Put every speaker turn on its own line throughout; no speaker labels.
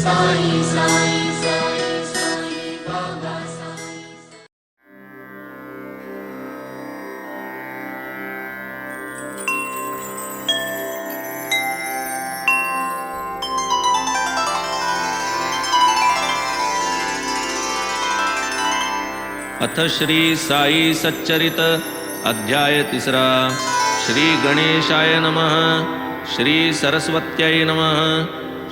साई साई साई साई बाबा साई.
अथ श्री साई सच्चरित अध्याय 3. श्री गणेशाय नमः. श्री सरस्वत्यै नमः.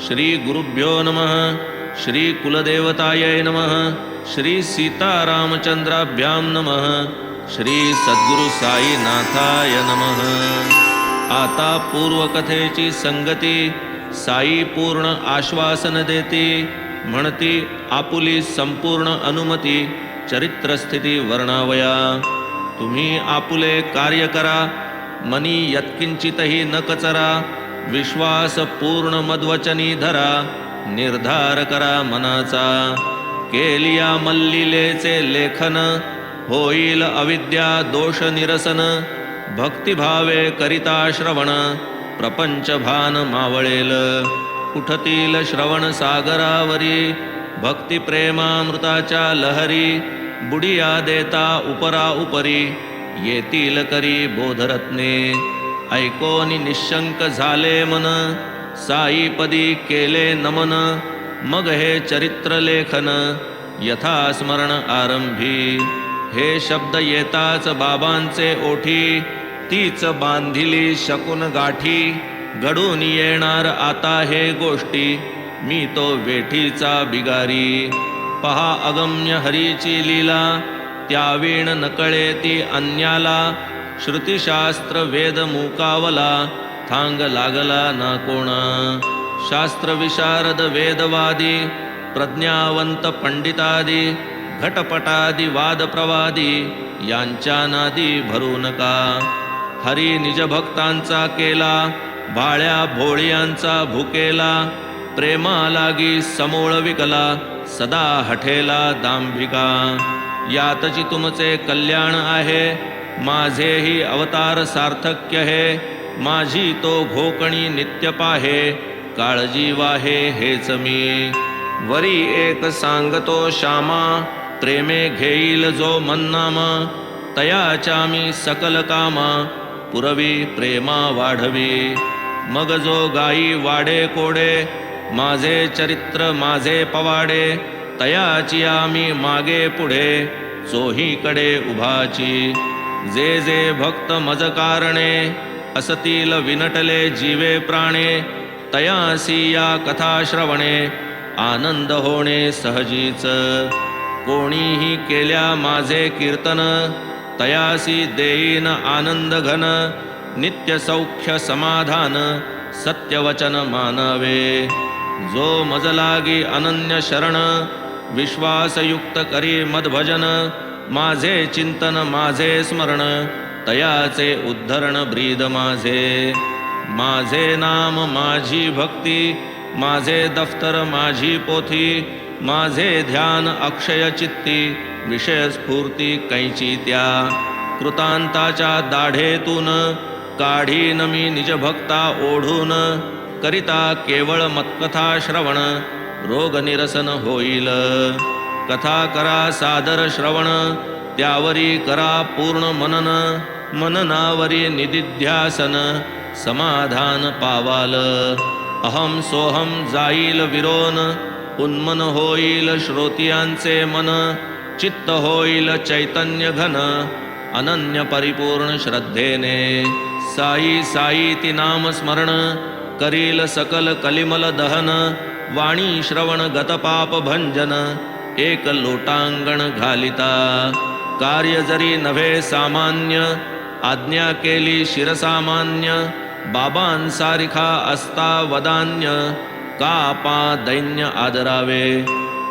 श्री गुरुभ्यो नमः. श्री कुलदेवतायै नमः. श्री सीतारामचंद्राभ्यां नमः. श्री सद्गुरु साईनाथाय नमः. आता पूर्वकथेची संगती. साई पूर्ण आश्वासन देती. म्हणती आपुली संपूर्ण अनुमती. चरित्रस्थिती वर्णावया. तुम्ही आपुले कार्य करा. मनी यत्किंचितही न कचरा. विश्वास पूर्ण मद्वचनी धरा. निर्धार करा मनाचा. केलिया मल्लिलेचे लेखन. होईल अविद्या दोष निरसन. भक्तिभावे करिता श्रवण. प्रपंच भान मावळेल. उठतील श्रवण सागरावरी. भक्ती प्रेमामृताच्या लहरी. बुडिया देता उपरा उपरी. येतील करी बोधरत्ने. ऐकोनी निशंक झाले मन. साईपदी केले नमन. मग हे चरित्र लेखन. यथा स्मरण आरंभी. हे शब्द येताच बाबांचे ओठी. तीच बांधिली शकुन गाठी. घडून येणार आता हे गोष्टी. मी तो वेठीचा बिगारी. पहा अगम्य हरीची लीला. त्यावीण नकळे ती अन्याला. श्रुतिशास्त्र वेद मुकावला. थांग लागला ना कोणा. शास्त्र विशारद वेदवादी. प्रज्ञावंत पंडितादी. घटपटादी वादप्रवादी. यांच्या नादी भरू नका. हरी निजभक्तांचा केला. भाळ्या भोळियांचा भुकेला. प्रेमा लागी समूळ विकला. सदा हठेला दांभिका. यातची तुमचे कल्याण आहे. माझेही अवतार सार्थक्य हे. माझी तो घोकणी नित्य पाहे. काळजी वाहे हेच मी. वरी एक सांगतो श्यामा. प्रेमे घेईल जो मन्नाम. तयाच्या मी सकल कामा. पुरवी प्रेमा वाढवी. मग जो गाई वाडे कोडे. माझे चरित्र माझे पवाडे. तयाची आम्ही मागे पुढे. चोहीकडे उभाची. जे जे भक्त मज कारणे. असतील विनटले जीवे प्राणे. तयासी या कथा श्रवणे. आनंद होणे सहजीच. कोणीही केल्या माझे कीर्तन. तयासी देईन आनंद घन. नित्य सौख्य समाधान. सत्यवचन मानावे. जो मज लागी अनन्य शरण. विश्वासयुक्त करी मदभजन. माझे चिंतन माझे स्मरण. तयाचे उद्धरण ब्रीद माझे. माझे नाम माझी भक्ती. माझे दफ्तर माझी पोथी. माझे ध्यान अक्षय चित्ती. विषय स्फूर्ती कैची त्या. कृतांताच्या दाढेतून. काढीन मी निजभक्ता ओढून. करिता केवळ मत्कथा श्रवण. रोग निरसन होईल. कथा करा सादर श्रवण. त्यावरी करा पूर्ण मनन. मननावरी निदिध्यासन. समाधान पावाल. अहम सोहम जाईल विरोन. उन्मन होईल श्रोतियांचे मन. चित्त होईल चैतन्य घन. अनन्य परिपूर्ण श्रद्धेने. साई साई ती नाम स्मरण. करील सकल कलिमल दहन. वाणी श्रवण गतपाप भंजन. एक लोटांगण घालिता. कार्य जरी नव्हे सामान्य. आज्ञा केली शिरसामान्य. बाबांसारिखा असता वदान्य. का आपा दैन्य आदरावे.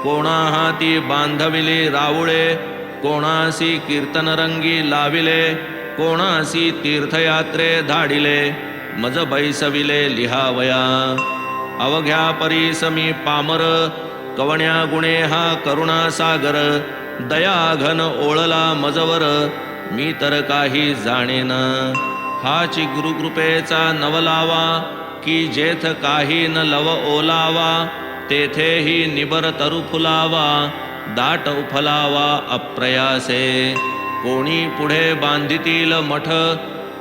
कोणा हाती बांधविले रावुळे. कोणासी कीर्तनरंगी लाविले. कोणासी तीर्थयात्रे धाडिले. मज बैसविले लिहावया. अवघ्या परीसमी पामर. कवण्या गुणे हा करुणा सागर. दयाघन ओळला मजवर. मी तर काही जाणेन. हाची गुरुकृपेचा नवलावा. की जेथ काही न लव ओलावा. तेथेही निबर तरु फुलावा, दाट उफलावा अप्रयासे. कोणी पुढे बांधितील मठ,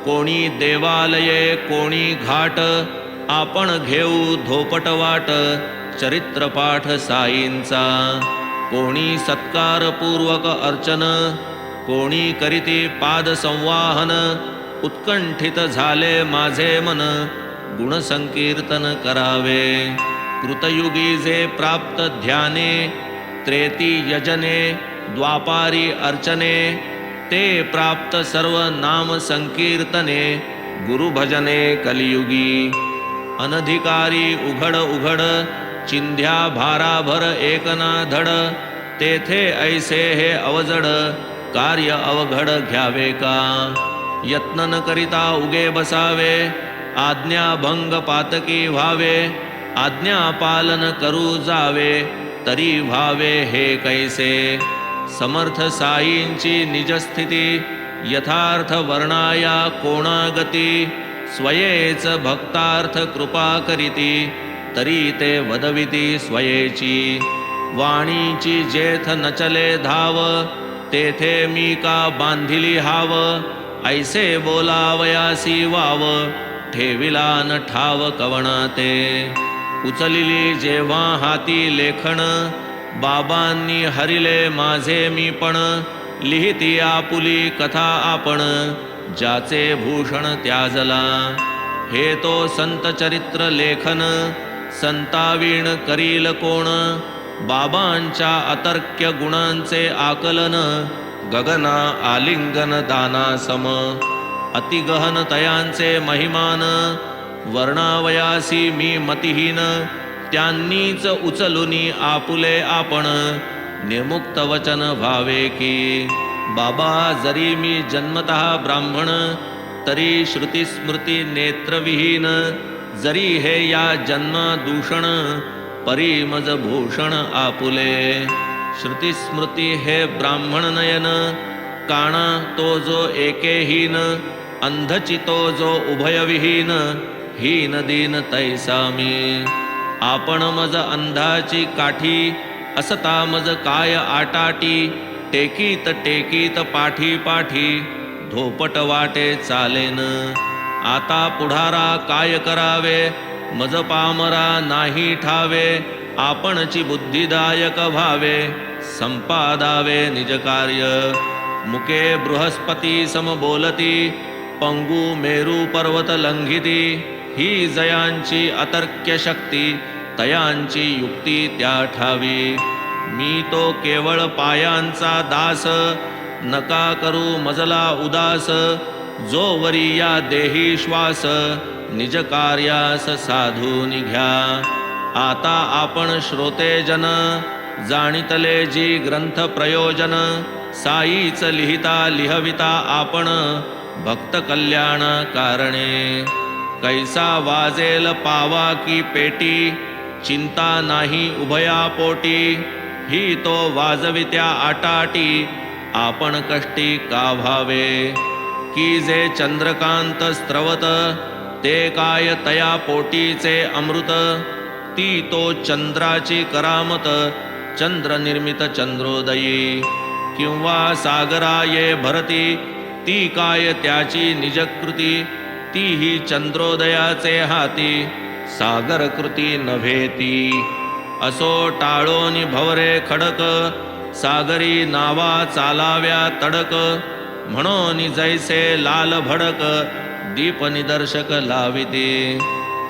कोणी देवालये, कोणी घाट. आपण घेऊ धोपट वाट, चरित्रपाठ साईंचा. कोणी सत्कारपूर्वक अर्चन, कोणी करीती पाद संवाहन. उत्कंठित झाले माझे मन, गुणसंकीर्तन करावे. कृतयुगी जे प्राप्त ध्याने, त्रेती यजने, द्वापारी अर्चने. ते प्राप्त सर्व नाम संकीर्तने, गुरुभजने कलियुगी. अनधिकारी उघड उघड, चिंध्या भाराभर एकना धड. तेथे ऐसे हे अवजड, कार्य अवघड घ्यावे का. यत्न न करिता उगे बसावे, आज्ञाभंग पातकी व्हावे. आज्ञा पालन करू जावे, तरी व्हावे हे कैसे. समर्थ साईंची निजस्थिती, यथार्थ वर्णाया कोणागती. स्वयेच भक्तार्थ कृपा करीती, तरी ते वदविती स्वयेची. वाणीची जेथ न चले धाव, तेथे मी का बांधिली हाव. ऐसे बोलावयासी वाव, ठेविला न ठाव कवणा ते. उचलिली जेव्हा हाती लेखन, बाबांनी हरिले माझे मी पण. लिहिती आपुली कथा आपण, ज्याचे भूषण त्याजला. हे तो संत चरित्र लेखन, संतावीण करील कोण. बाबांच्या अतर्क्य गुणांचे आकलन, गगना आलिंगन दाना सम. अतिगहन तयांचे महिमान, वर्णावयासी मी मतिहीन. त्यांनीच उचलुनी आपुले आपण, निर्मुक्त वचन व्हावे की. बाबा जरी मी जन्मतः ब्राह्मण, तरी श्रुतिस्मृती नेत्रविहीन. जरी हे या जन्मदूषण, परी मज भूषण आपुले. श्रुतिस्मृती हे ब्राह्मण नयन, काणा तो जो एकेहीन. अंधची तो जो उभयविहीन, हीन दीन तैसा मी. आपण मज अंधाची काठी, असता मज काय आटाटी. टेकीत टेकीत पाठी पाठी, धोपट वाटे चालेन. आता पुढारा काय करावे, मज पामरा नाही ठावे. आपणची बुद्धिदायक व्हावे, संपादावे निज कार्य. मुके बृहस्पती सम बोलती, पंगू मेरू पर्वत लंघिती. ही जयांची अतर्क्य शक्ती, तयांची युक्ती त्या ठावी. मी तो केवळ पायांचा दास, नका करू मजला उदास. जो वरी या देही श्वास, निज कार्यास साधून घ्या. आता आपण श्रोते जन, जाणितले जी ग्रंथ प्रयोजन. साईच लिहिता लिहविता आपण, भक्त कल्याण कारणे. कैसा वाजेल पावा की पेटी, चिंता नाही उभया पोटी. ही तो वाजवित्या आटाटी, आपण कष्टी का व्हावे. की जे चंद्रकांत स्त्रवत, ते काय तया पोटीचे अमृत. ती तो चंद्राची करामत, चंद्र निर्मित चंद्रोदयी. किंवा सागरा ये भरती, ती काय त्याची निजकृती. ती ही चंद्रोदयाचे हाती, सागर कृती नव्हे ती. असो टाळोनी भवरे खडक, सागरी नावा चालाव्या तडक. म्हणून जैसे लाल भडक, दीप निदर्शक लाविते.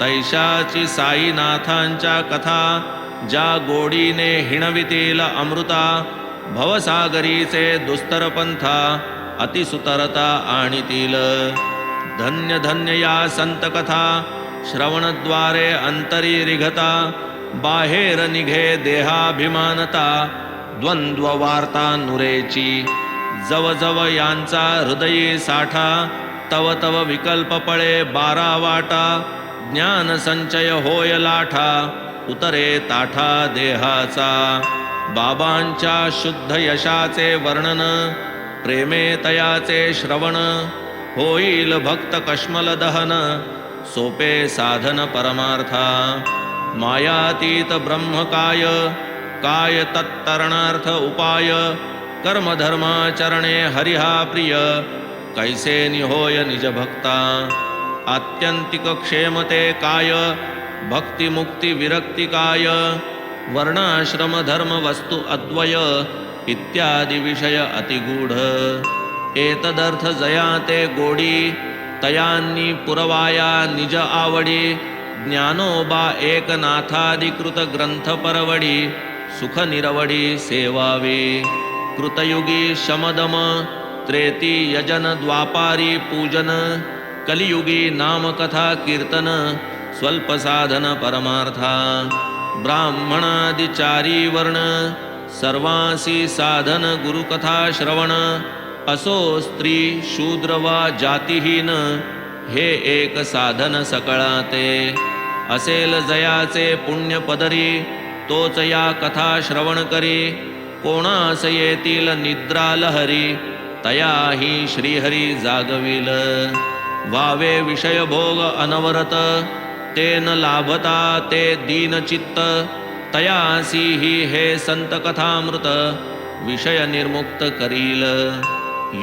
तैशाची साईनाथांच्या कथा, ज्या गोडीने हिणवितील अमृता. भवसागरीचे दुस्तर पंथा, अतिसुतरता आणीतील. धन्य धन्य या संत कथा, श्रवणद्वारे अंतरी रिघता. बाहेर निघे देहाभिमानता, द्वंद्व वार्ता नुरेची. जव जव यांचा हृदयी साठा, तव तव विकल्प पळे 12 वाटा. ज्ञान संचय होय लाठा, उतरे ताठा देहाचा. बाबांच्या शुद्ध यशाचे वर्णन, प्रेमे तयाचे श्रवण. होईल भक्त कश्मल दहन, सोपे साधन परमार्था. मायातीत ब्रह्मकाय काय तत्तरणार्थ उपाय कर्मधर्माचरणे हरिहा प्रिय कैसे निहोय निज भक्ता आत्यंतिक क्षेमते काय भक्तिमुक्ती विरक्ती काय वर्णाश्रम धर्म वस्तु अद्वय इत्यादी विषय अतिगूढ एतदर्थ जयाते गोडी तयांनी पुरवाया निज आवडी ज्ञानोबा एकनाथाधिकृत ग्रंथ परवडी सुख निरवडी सेवावे कृतयुगी शमदम त्रेती यजन द्वापारी पूजन कलियुगी नामकथा कीर्तन स्वल्प साधन परमार्था ब्राह्मणादिचारी वर्ण सर्वांसी साधन गुरुकथा श्रवण असो स्त्री शूद्र वा जातिहीन हे एक साधन सकळाते असेल जयाचे पुण्य पदरी तोच या कथा श्रवण करी कोणास येतील निद्रा लहरी तयाही श्रीहरी जागविल वावे विषय भोग अनवरत ते न लाभता ते दीनचित्त तयासी ही हे संत कथामृत विषय निर्मुक्त करील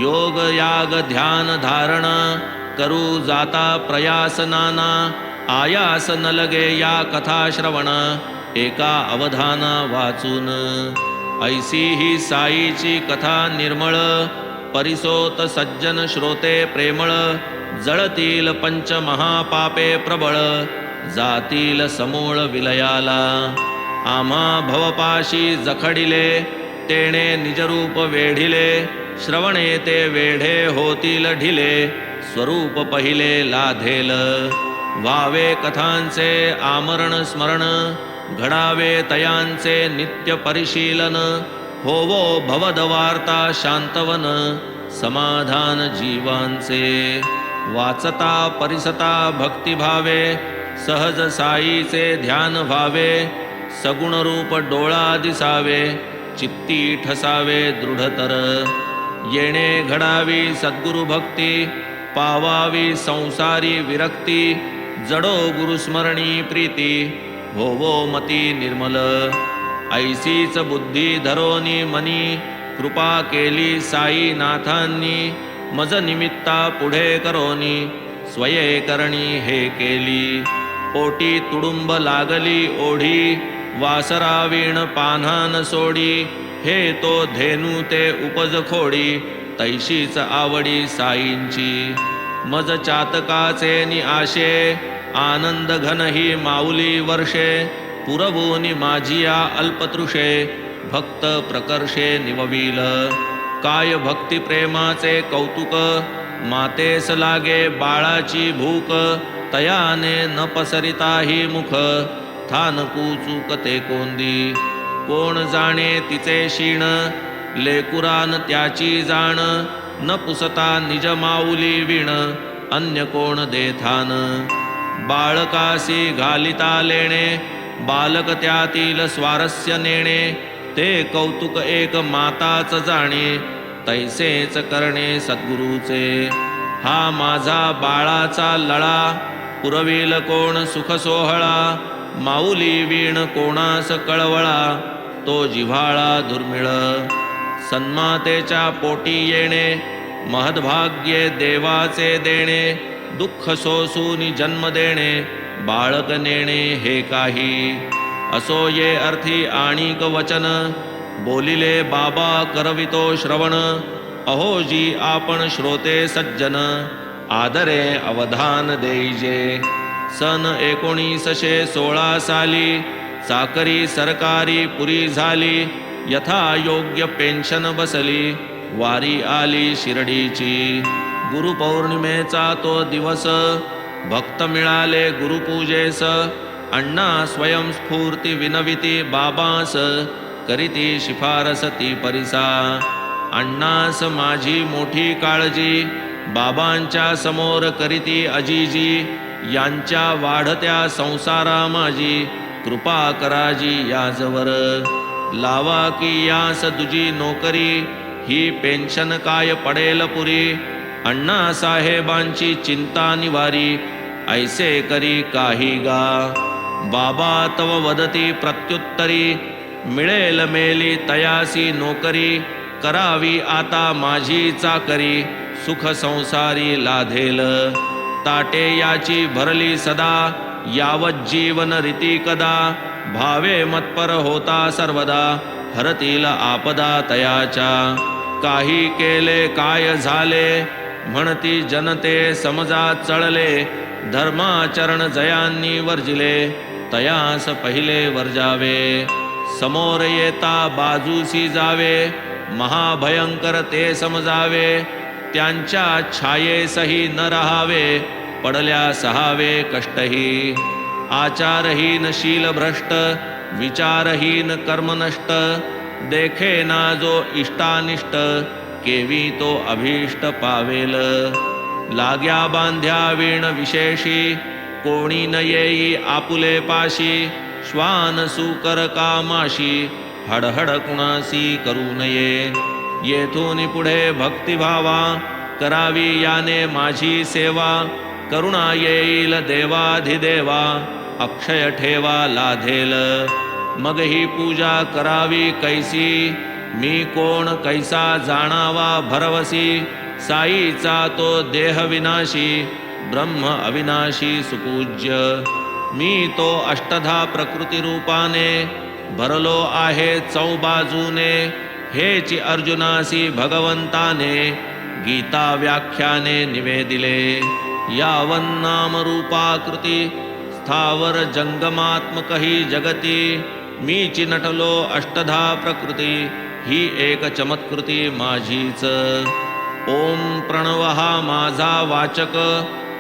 योग याग ध्यान धारण करू जाता प्रयास नाना आयास न लगे या कथा श्रवण एका अवधाना वाचून ऐसी ही साईची कथा निर्मळ परिसोत सज्जन श्रोते प्रेमळ जळतील पंच महापापे प्रबळ जातील समूळ विलयाला आम्हा भवपाशी जखडिले तेणे निजरूप वेढिले श्रवणे ते वेढे होतील ढिले स्वरूप पहिले लाधेल व्हावे कथांचे आमरण स्मरण घडावे तयांचे नित्य परिशीलन होवो भवदवार्ता शांतवन समाधान जीवांचे वाचता परिसता भक्तिभावे सहज साईचे ध्यान व्हावे सगुण रूप डोळा दिसावे चित्ती ठसावे दृढतर येणे घडावी सद्गुरु भक्ती पावावी संसारी विरक्ती जडो गुरुस्मरणी प्रीती होवो मती निर्मल ऐसीच बुद्धी धरोनी मनी कृपा केली साई नाथांनी मज निमित्ता पुढे करोनी स्वये करणी हे केली पोटी तुडुंब लागली ओढी वासरा वीण पान्हान सोडी हे तो धेनू ते उपज खोडी तैशीच आवडी साईंची मज चातकाचे नि आशे आनंद घन ही माऊली वर्षे पुरवूनि माझिया अल्पतृषे भक्त प्रकर्षे निवविल काय भक्ती प्रेमाचे कौतुक मातेस लागे बाळाची भूक तयाने न पसरिताही मुख थानकू चूकते कोंदी कोण जाणे तिचे शीण लेकुरान त्याची जाण न पुसता निज माऊली विण अन्य कोण देथान बाळकासी घालिता लेणे बालक त्यातील स्वारस्य नेणे ते कौतुक एक माताच जाणे तैसेच करणे सद्गुरूचे हा माझा बाळाचा लळा पुरविल कोण सुख सोहळा माऊली वीण कोणास कळवळा तो जिव्हाळा दुर्मिळ सन्मातेच्या पोटी येणे महद्भाग्ये देवाचे देणे दुःख सोसूनी जन्म देणे बाळक नेणे हे काही असो ये अर्थी आणिक वचन बोलिले बाबा करवितो श्रवण अहो जी आपण श्रोते सज्जन आदरे अवधान देईजे सन 1916 साली चाकरी सरकारी पुरी झाली यथा योग्य पेन्शन बसली वारी आली शिर्डीची गुरुपौर्णिमेचा तो दिवस भक्त मिळाले गुरुपूजेस अण्णा स्वयंस्फूर्ती विनविती बाबास करीती शिफारस ती परिसा अण्णास माझी मोठी काळजी बाबांच्या समोर करीती अजीजी यांच्या वाढत्या संसारा माझी कृपा कराजी याजवर लावा की यास दुजी नोकरी ही पेन्शन काय पडेल पुरी अण्णा साहेबांची चिंता निवारी ऐसे करी काही गा बाबा तव वदती प्रत्युत्तरी, मिळेल मेली तयासी नोकरी, करावी आता माझी चाकरी, सुख संसारी लाधेल. ताटे याची भरली सदा, यावत जीवन रीती कदा, भावे मतपर होता सर्वदा, हरतील आपदा तयाच्या. काही केले काय झाले, म्हणती जनते समजा चळले, धर्माचरण जयांनी वर्जिले, तयास पहिले वर्जावे. समोर येता बाजूसी जावे, महाभयंकर ते समजावे, त्यांच्या छायेसही न रहावे, पडल्या सहावे कष्टही. आचारहीन शील भ्रष्ट, विचारहीन कर्मनष्ट, देखे ना जो इष्टानिष्ट, केवी तो अभीष्ट पावेल. लाग्या बांध्या वीण विशेषी, कोणी न येई आपुले पाशी, श्वान सुकर कामाशी, हडहड कुणासी करू नये. येथून पुढे भक्तिभावा, करावी याने माझी सेवा, करुणा येईल देवाधिदेवा, अक्षय ठेवा लाधेल. मग ही पूजा करावी कैसी, मी कोण कैसा जाणावा भरवसी, साईचा तो देह विनाशी, ब्रह्म अविनाशी सुपूज्य. मी तो अष्टधा प्रकृती रूपाने, भरलो आहे चौबाजूने, हेची अर्जुनासी भगवंताने, गीता व्याख्याने निवेदिले. यावन्नाम रूपाकृती, स्थावर जंगमात्मकही जगती, मीची नटलो अष्टधा प्रकृती, ही एक चमत्कृती माझीच. ओम प्रणव हा माझा वाचक,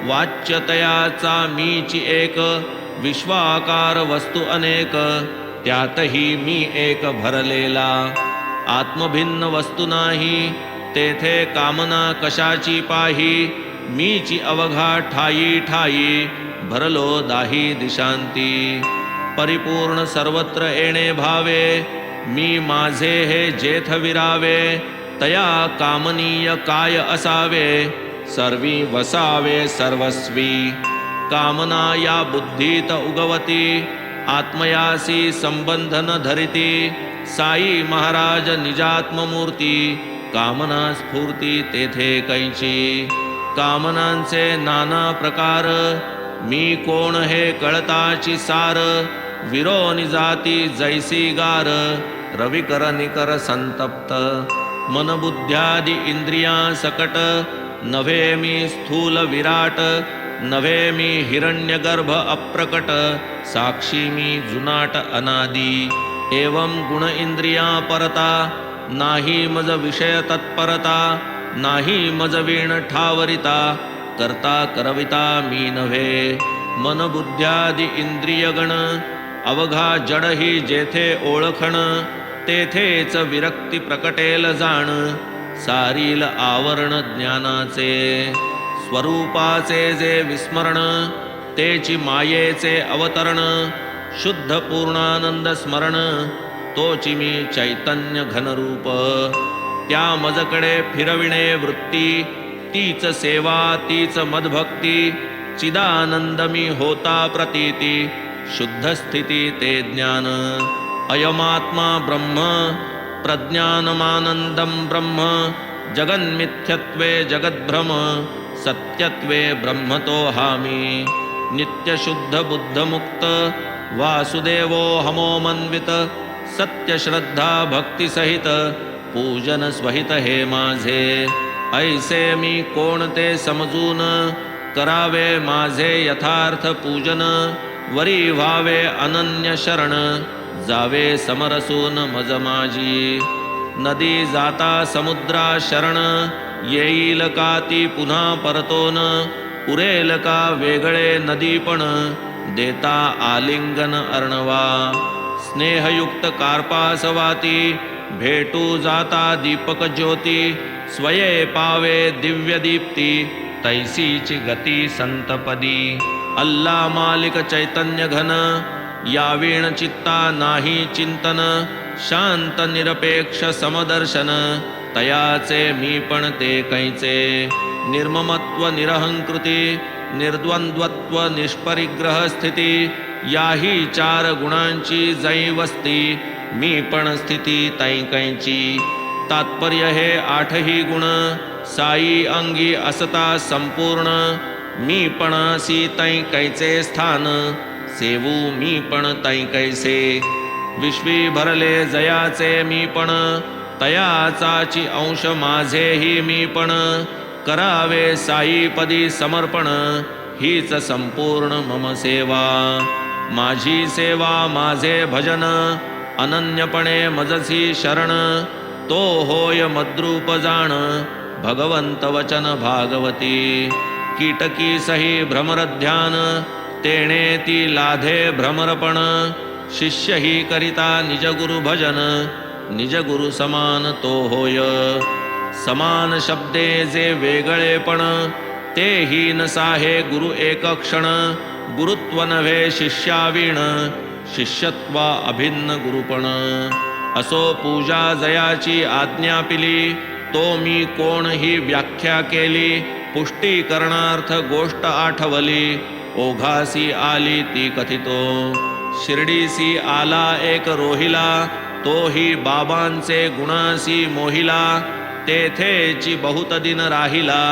वाच्यतयाचा मीची एक, विश्वाकार वस्तू अनेक, त्यातही मी एक भरलेला. आत्मभिन्न वस्तू नाही, तेथे कामना कशाची पाही, मीची अवघा ठायी ठायी, भरलो दाही दिशांती. परिपूर्ण सर्वत्र येणे भावे, मी माझे हे जेथ विरावे, तया कामनीय काय असावे, सर्वी वसावे सर्वस्वी. कामना या बुद्धीत उगवती, आत्मयासी संबंधन धरिती, साई महाराज निजात्ममूर्ती, कामना स्फूर्ती तेथे कैची. कामनांचे नाना प्रकार, मी कोण हे कळताची सार, विरोनी जाती जैसी गार, रविकर निकर संतप्त. मनबुद्ध्यादि इंद्रिया सकट, नव्हे मी स्थूल विराट, नव्हे मी हिरण्यगर्भ अप्रकट, साक्षी मी जुनाट अनादी. एवं गुण इंद्रिया परता, नाही मज विषय तत्परता, नाही मज वीण ठावरिता, करता करविता मी नव्हे. मन बुद्ध्यादि इंद्रियगण, अवघा जड ही जेथे ओळखण, तेथेच विरक्ती प्रकटेल जाण, सारील आवरण ज्ञानाचे. स्वरूपाचे जे विस्मरण, तेची मायेचे अवतरण, शुद्ध पूर्णानंद स्मरण, तोची मी चैतन्य घनरूप. त्या मजकडे फिरविणे वृत्ती, तीच सेवा तीच मदभक्ती, चिदानंद मी होता प्रतीती, शुद्ध स्थिती ते ज्ञान. अयमात्मा ब्रह्म, प्रज्ञानमानंदं ब्रह्म, जगन्मिथ्यत्वे जगद्भ्रम, सत्यत्वे ब्रह्मतो हामी. नित्यशुद्ध बुद्धमुक्त, वासुदेवो हमोमन्वित, सत्यश्रद्धा भक्तिसहित, पूजन स्वहित हे माझे. ऐसे मी कोणते समजून, करावे माझे यथार्थ पूजन, वरी व्हावे अनन्य शरण, जावे समरसून मज माझी. नदी जाता समुद्रा शरण, येईल का ती पुन्हा परतोन, उरेल का वेगळे नदीपण, देता आलिंगन अर्णवा. स्नेहयुक्त कार्पासवाती, भेटू जाता दीपक ज्योती, स्वये पावे दिव्य दीप्ती, तैसीची गती संतपदी. अल्ला मालिक चैतन्य घन, यावीण चित्ता नाही चिंतन, शांत निरपेक्ष समदर्शन, तयाचे मी पण ते कैचे. निर्ममत्व निरहंकृती, निर्द्वंद्वत्व निष्परिग्रह स्थिती, याही चार गुणांची जै वस्ती मी पण स्थिती तै कैची तात्पर्य हे आठही गुण साई अंगी असता संपूर्ण मी पणासी तै कैचे स्थान सेवू मी पण तै कैसे विश्वी भरले जयाचे मी पण तयाचाची अंश माझेही मी पण करावे साईपदी समर्पण हीच संपूर्ण मम सेवा माझी सेवा माझे भजन अनन्यपणे मजसी शरण तो होय मद्रूप जाण भगवंत वचन भागवती कीटकी सही भ्रमर ध्यान तेणे ती लाधे भ्रमरपण शिष्य ही करिता निज गुरु भजन निज गुरु समान तो होय समान शब्दे जे वेगळेपण तेही नसाहे गुरु एक क्षण गुरुत्व नव्हे शिष्यावीण शिष्यत्वा अभिन्न गुरुपण असो पूजा जयाची आज्ञा पिली तो मी कोण ही व्याख्या केली पुष्टी करणार्थ गोष्ट आठवली ओघासी आली ती कथितो शिर्डीसी आला एक रोहिला तोही बाबांचे गुणासी मोहिला तेथेची बहुत दिन राहिला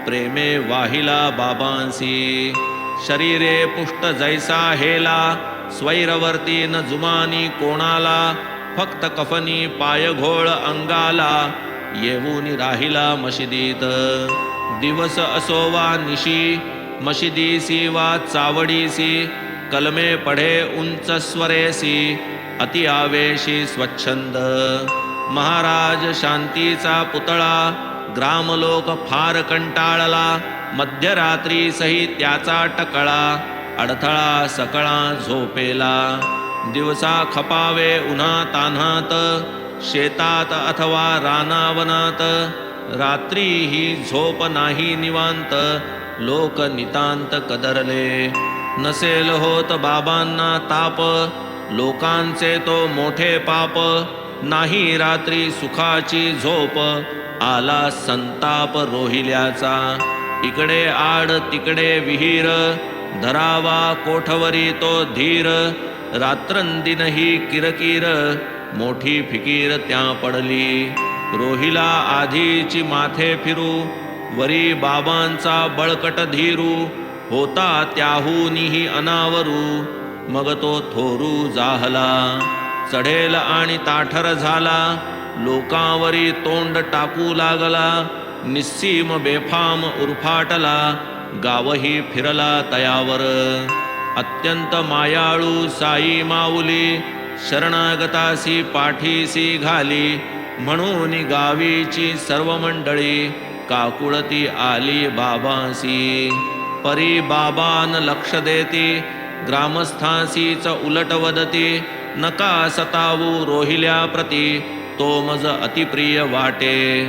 प्रेमे वाहिला बाबांसी शरीरे पुष्ट जैसा हेला स्वैरवर्ती न जुमानी कोणाला फक्त कफनी पाय घोळ अंगाला येऊनी राहिला मशिदीत दिवस असो वा निशी मशिदीसी वा चावडीसी कलमे पढे उंच स्वरेसी अति आवेशी स्वच्छंद महाराज शांतीचा पुतळा ग्रामलोक फार कंटाळला मध्यरात्री सही त्याचा टकळा अडथळा सकळा झोपेला दिवसा खपावे उन्हा तान्हात शेतात अथवा रानावनात रात्री ही झोप नाही निवांत लोक नितांत कदरले नसेल होत बाबांना ताप लोकांचे तो मोठे पाप नाही रात्री सुखाची झोप आला संताप रोहिल्याचा इकडे आड तिकडे विहीर धरावा कोठवरी तो धीर रात्रंदिनही किरकिर मोठी फिकीर त्या पडली रोहिला आधीची माथे फिरू वरी बाबांचा बळकट धीरू होता त्याहूनही अनावरू मग तो थोरू जाहला चढेल आणि ताठर झाला लोकांवरी तोंड टाकू लागला निस्सीम बेफाम उरफाटला गावही फिरला तयावर अत्यंत मायाळू साई माऊली शरणागतासी पाठीसी घाली म्हणून गावीची सर्व मंडळी काकुळती आली बाबासी परी बाबान लक्ष देती ग्रामस्थांसीच उलट वदती नका सतावू रोहिल्या प्रती तो मज अतिप्रिय वाटे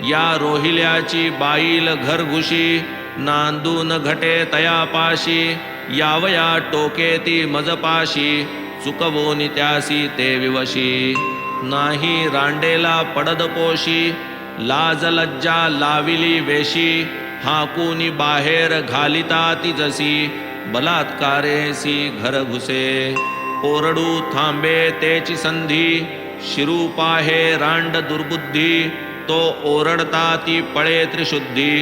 या रोहिल्याची बाईल घरघुशी नांदून घटे तयापाशी यावया टोके ती मजपाशी चुकवोनी त्यासी ते विवशी नाही रांडेला पडद पोशी लाज लज्जा लाविली वेशी हाकुनी बाहेर घालिता ती जसी बलात्कारेसी घर घुसे ओरडू थांबे तेची संधी शिरू पाहे रांड दुर्बुद्धी तो ओरडता ती पळे त्रिशुद्धी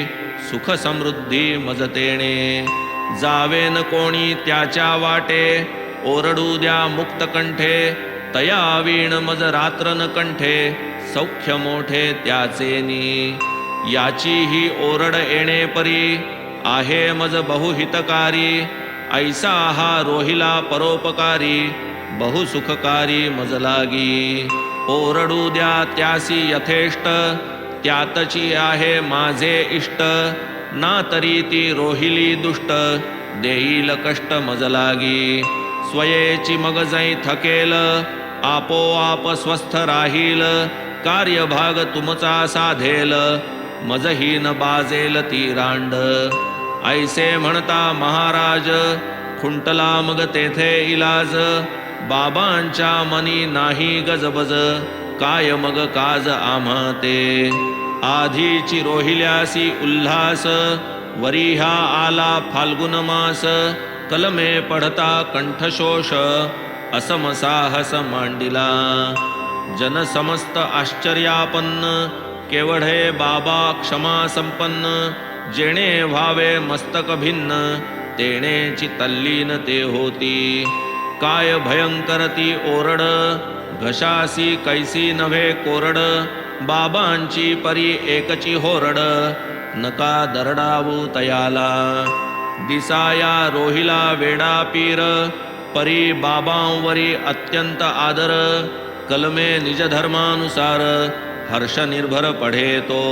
सुख समृद्धी मजतेणे जावेन कोणी त्याच्या वाटे ओरडू द्या मुक्त कंठे तया वीण मज रात्रन कंठे सौख्य मोठे त्याचेनी याची ही ओरड येणे परी आहे मज बहुहितकारी ऐसा हा रोहिला परोपकारी बहुसुखकारी मज लागी ओरडू द्या त्यासी यथेष्ट त्यातची आहे माझे इष्ट ना तरी ती रोहिली दुष्ट देईल कष्ट मज लागी स्वयेची मग जै थकेल आपोआप स्वस्थ राहील कार्यभाग तुमचा साधेल मजहीन बाजेल ती रांड ऐसे म्हणता महाराज खुंटला मग तेथे इलाज बाबांच्या मनी नाही गजबज काय मग काज आम्हा ते आधीची रोहिल्यासी उल्हास वरी हा आला फाल्गुन मास कलमे पढता कंठशोष असमसाहस मांडिला जन समस्त आश्चर्यापन्न केवढे बाबा क्षमा संपन्न जेणे व्हावे मस्तक भिन्न तेणेची तल्लीन ते होती काय भयंकर ती ओरड घशासी कैसी नव्हे कोरड बाबांची परी एकची होरड नका दरडावू तयाला दिसाया रोहिला वेडा पीर परी बाबांवरी अत्यंत आदर कलमे निज धर्मानुसार हर्ष निर्भर पढे तो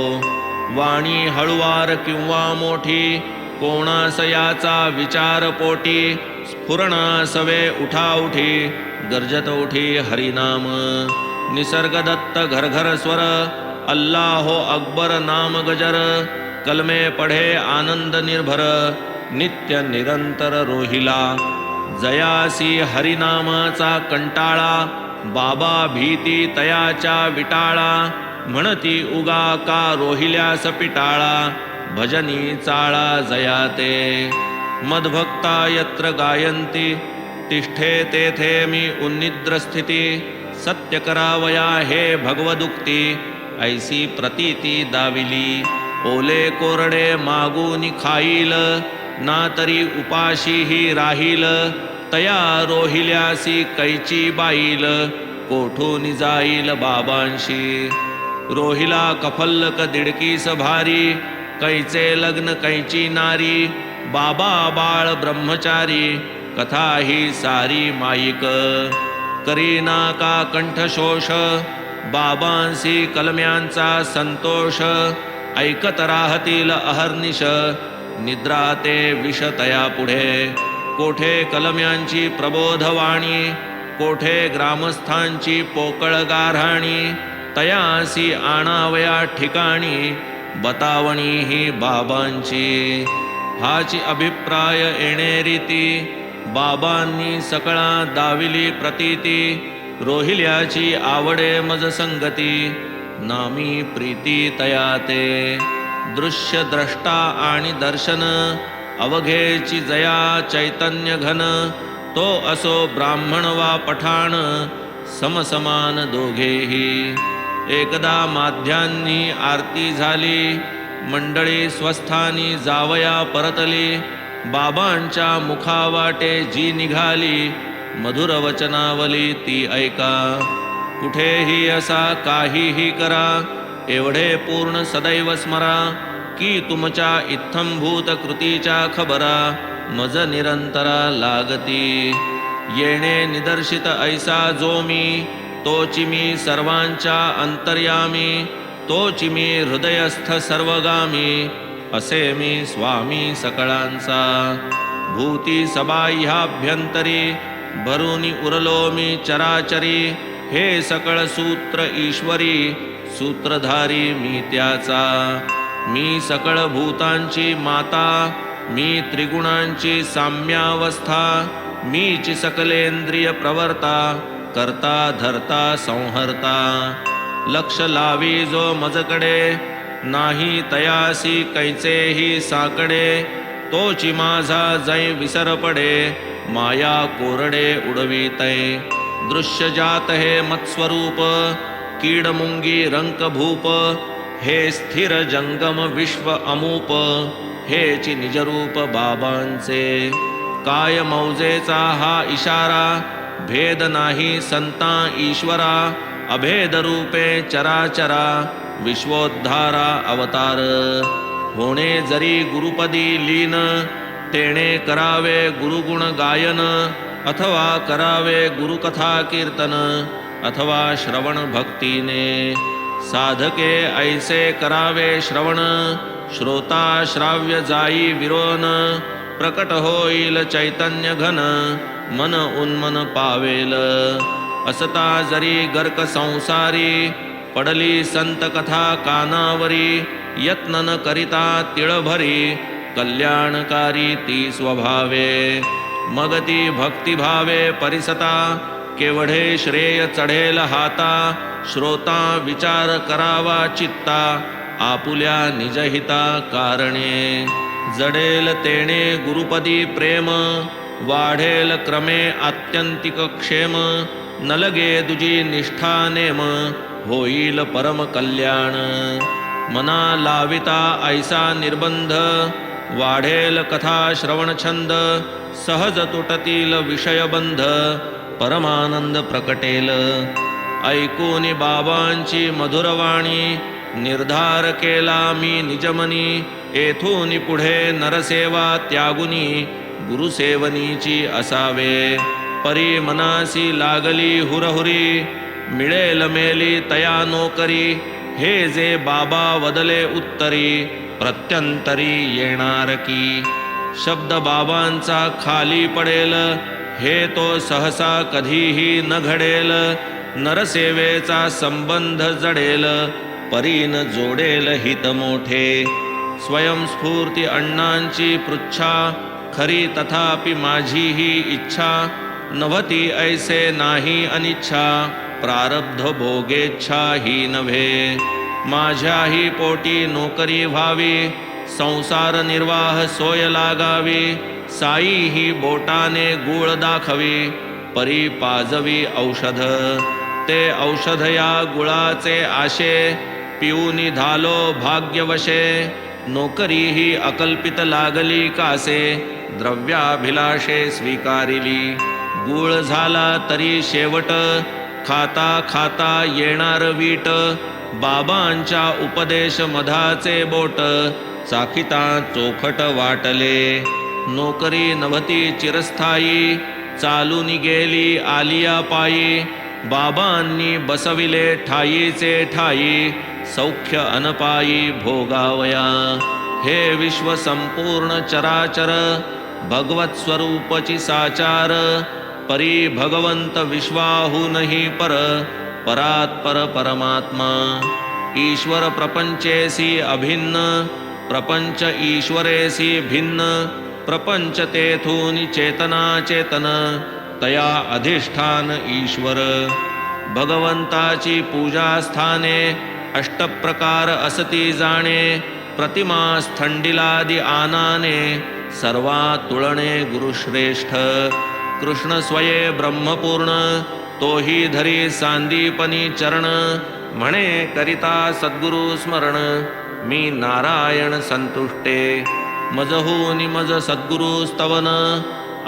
वाणी हळुवार किंवा मोठी कोणास याचा विचार पोटी स्फुरणासवे उठा उठी गर्जत उठी हरिनाम निसर्गदत्त घरघर स्वर अल्लाहो अकबर नाम गजर कलमे पढे आनंद निर्भर नित्य निरंतर रोहिला जयासी हरिनामाचा कंटाळा बाबा भीती तयाच्या विटाळा म्हणती उगा का रोहिल्यास पिटाळा भजनी चाळा जयाते मदभक्ता यत्र गायंती तिष्ठे तेथे मी उन्निद्र स्थिती सत्य करावया हे भगवदुक्ती ऐसी प्रतीती दाविली ओले कोरडे मागून खाईल ना तरी उपाशीही राहील तया रोहिल्यासी कैची बाईल कोठून जाईल बाबांशी रोहिला कफल्लक दिडकीस भारी कैचे लग्न कैची नारी बाबा बाळ ब्रह्मचारी कथा ही सारी माईक करीना का कंठशोष बाबांसी कलम्यांचा संतोष ऐकत राहतील अहर्निश निद्रा ते विष तया पुढे कोठे कलम्यांची प्रबोधवाणी कोठे ग्रामस्थांची पोकळ गाऱ्हाणी तयासी आणावया ठिकाणी बतावणी ही बाबांची हाची अभिप्राय येणे रीती बाबांनी सकळा दाविली प्रतीती रोहिल्याची आवडे मज संगती नामी प्रीती तयाते दृश्य द्रष्टा आणि दर्शन अवघेची जया चैतन्य घन तो असो ब्राह्मण वा पठाण समसमान दोघेही एकदा माध्यांनी आरती झाली मंडळी स्वस्थानी जावया परतली बाबांच्या मुखावाटे जी निघाली मधुर वचनावली ती ऐका कुठेही असा काहीही करा एवढे पूर्ण सदैव स्मरा की तुमच्या इत्थंभूत कृतीच्या खबरा मज निरंतरा लागती येणे निदर्शित ऐसा जो मी तोची मी सर्वांच्या अंतर्यामी तोची मी हृदयस्थ सर्वगामी असे मी स्वामी सकळांचा भूती सबाह्याभ्यंतरी भरूनी उरलो मी चराचरी हे सकळ सूत्र ईश्वरी सूत्रधारी मी त्याचा मी सकळ भूतांची माता मी त्रिगुणांची साम्यावस्था मीची सकलेंद्रिय प्रवर्ता करता धरता संहर्ता लक्ष लावी जो मजकडे नाही तयासी कैचेही साकडे तोची माझा जै विसर पडे माया कोरडे उडवितै दृश्य जात हे मत्स्वरूप कीड मुंगी रंक भूप हे स्थिर जंगम विश्व अमूप हेची निजरूप बाबांचे काय मौजेचा हा इशारा भेद नाही संता ईश्वरा अभेद रूपे चराचरा विश्वोद्धारा अवतार होणे जरी गुरुपदी लीन तेणे करावे गुरुगुण गायन अथवा करावे गुरुकथा कीर्तन अथवा श्रवण भक्तीने साधके ऐसे करावे श्रवण श्रोता श्राव्य जाई विरोन प्रकट होईल चैतन्य घन मन उन्मन पावेल असता जरी गर्क संसारी पडली संत कथा कानावरी यत्न न करिता तिळभरी कल्याणकारी ती स्वभावे मग ती भक्तिभावे परिसता केवढे श्रेय चढेल हाता श्रोता विचार करावा चित्ता आपुल्या निजहिता कारणे जडेल तेणे गुरुपदी प्रेम वाढेल क्रमे आत्यंतिक क्षेम न लगे दुजी निष्ठा नेम होईल परम कल्याण मना लाविता ऐसा निर्बंध वाढेल कथा श्रवण छंद सहज तुटतील विषयबंध परमानंद प्रकटेल ऐकूनी बाबांची मधुरवाणी निर्धार केला मी निजमनी येथून पुढे नरसेवा त्यागुनी गुरुसेवनीची असावे परी मनासी लागली हुरहुरी मिळेल मेली तया नोकरी हे जे बाबा वदले उत्तरी प्रत्यंतरी येणार की शब्द बाबांचा खाली पडेल हे तो सहसा कधीही न घडेल नरसेवेचा संबंध जडेल परीन जोडेल हित मोठे स्वयंस्फूर्ती अण्णांची पृच्छा खरी तथापि माझी ही इच्छा नव्हती ऐसे नाही अनिच्छा प्रारब्ध भोगेच्छा ही नव्हे माझ्याही पोटी नोकरी व्हावी संसार निर्वाह सोय लागावी साई ही बोटाने गूळ दाखवी परी पाजवी औषध ते औषध या गुळाचे आशे पिऊनी धालो भाग्यवशे नोकरी ही अकल्पित लागली कासे द्रव्याभिलाषे स्वीकारिली गूळ झाला तरी शेवट खाता खाता येणार वीट बाबांच्या उपदेश मधाचे बोट चाखिता चोखट वाटले नोकरी नव्हती चिरस्थायी चालून गेली आलिया पायी बाबांनी बसविले ठायीचे ठायी सौख्य अनपायी भोगावया हे विश्व संपूर्ण चराचर भगवत स्वरूपची साचार परी भगवंत विश्वाहूनही पर परात्पर परमात्मा ईश्वर प्रपंचेसी अभिन्न प्रपंच ईश्वरेसी भिन्न प्रपंच तेथून चेतना चेतन तया अधिष्ठान ईश्वर भगवंताची पूजा स्थाने अष्टप्रकार असती जाणे प्रतिमा स्थंडिलादि आनाने सर्वा तुळणे गुरुश्रेष्ठ कृष्ण स्वये ब्रह्मपूर्ण तोही धरी सांदीपनी चरण म्हणे करिता सद्गुरु स्मरण मी नारायण संतुष्टे मजहूनि मज सद्गुरु स्तवन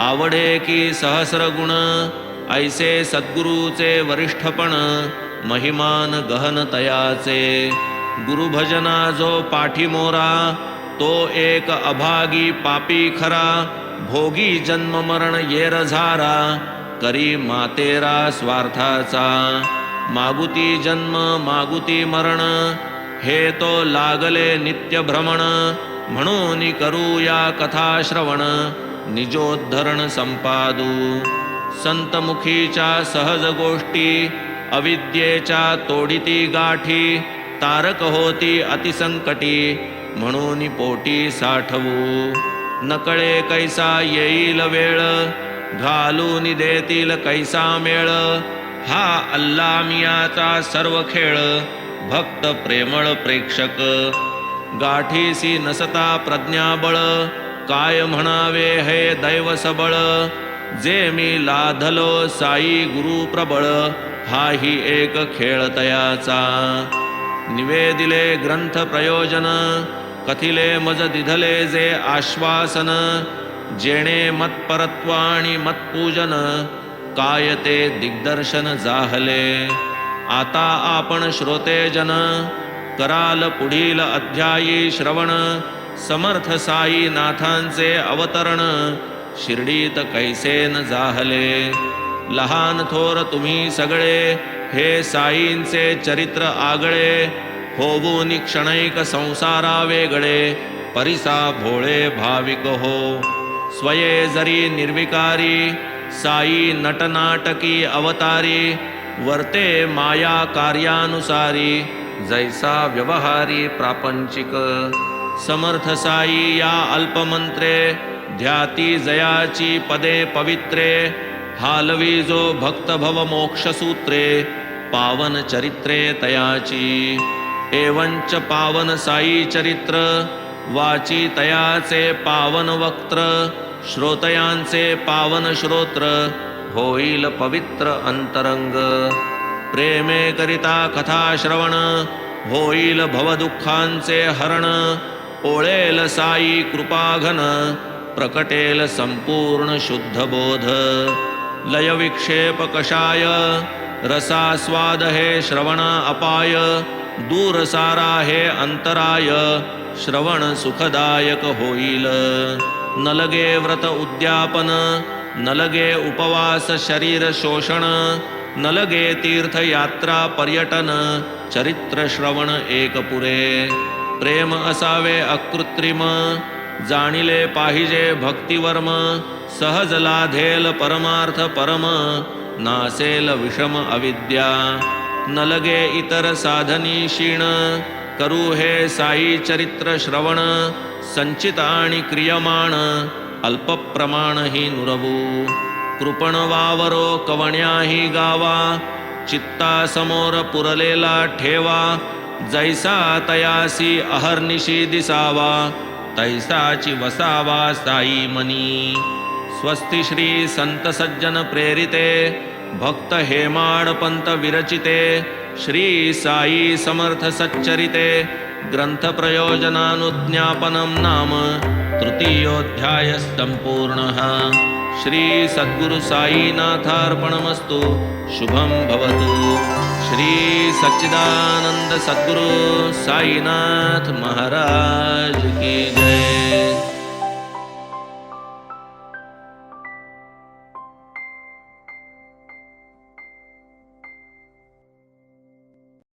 आवडे की सहस्र गुण ऐसे सद्गुरूचे वरिष्ठपण महिमान गहन तयाचे गुरुभजना जो पाठीमोरा तो एक अभागी पापी खरा भोगी जन्म मरण येरझारा करी मातेरा स्वार्थाचा मागुती जन्म मागुती मरण हे तो लागले नित्य भ्रमण म्हणून करू या कथा श्रवण निजोद्धरण संपादू संतमुखीच्या सहज गोष्टी अविद्येच्या तोडिती गाठी तारक होती अतिसंकटी म्हणून पोटी साठवू नकळे कैसा येईल वेळ घालून देतील कैसा मेळ हा अल्ला मियाचा सर्व खेळ भक्त प्रेमळ प्रेक्षक गाठीसी नसता प्रज्ञाबळ काय म्हणावे हे दैव सबळ जे मी लाधलो साई गुरु प्रबळ हाही एक खेळ तयाचा निवेदिले ग्रंथ प्रयोजन कथिले मज दिधले जे आश्वासन जेणे मतपरत्वाणी मतपूजन काय ते दिग्दर्शन जाहले आता आपण श्रोतेजन कराल पुढील अध्यायी श्रवण समर्थ साई नाथांचे अवतरण शिर्डीत कैसे न जाहले लहान थोर तुम्ही सगळे हे साईंचे चरित्र आगळे होऊन क्षणैक संसारा वेगळे परिसा भोळे भाविक हो स्वये जरी निर्विकारी साई नटनाटकी अवतारी वर्ते माया कार्यानुसारी जैसा व्यवहारी प्रापंचिक समर्थ साई या अल्पमंत्रे ध्याती जयाची पदे पवित्रे हालवी जो भक्त भव मोक्षसूत्रे पावन चरित्रे तयाची एवंच पावन साई चरित्र वाची तयाचे पावन वक्त्र श्रोतयांचे पावन श्रोत्र होईल पवित्र अंतरंग. प्रेमे करिता कथा श्रवण होईल भवदुःखांचे हरण. ओळेल साई कृपाघन प्रकटेल संपूर्ण शुद्ध बोध. लय विक्षेप कषाय रसास्वाद हे श्रवण अपाय. दूर सारा हे अंतराय श्रवण सुखदायक होईल. न लगे व्रत उद्यापन न लगे उपवास शरीर शोषण. न लगे तीर्थयात्रा पर्यटन चरित्र श्रवण एक पुरे. प्रेम असावे अकृत्रिम जाणिले पाहिजे भक्तिवर्म. सहज लाधेल परमार्थ परम नासेल विषम अविद्या. न लगे इतर साधनी क्षीण करू हे साई चरित्र श्रवण. संचित आणि क्रियमाण अल्प प्रमाण ही नुरवू. कृपण वावरो कवण्याही गावा चित्ता समोर पुरलेला ठेवा. जैसा तयासी अहर्निशी दिसावा तैसाची वसावा साई मनी. स्वस्ति श्री संत सज्जन प्रेरिते भक्त हेमाड पंत विरचिते. श्री साई समर्थ सच्चरिते ग्रंथ प्रयोजनानुज्ञापनं नाम तृतीयोऽध्याय संपूर्णः. श्री सद्गुरु साईनाथार्पणमस्तु. शुभं भवतु. श्री सच्चिदानंद सद्गुरु साईनाथ महाराज की जय.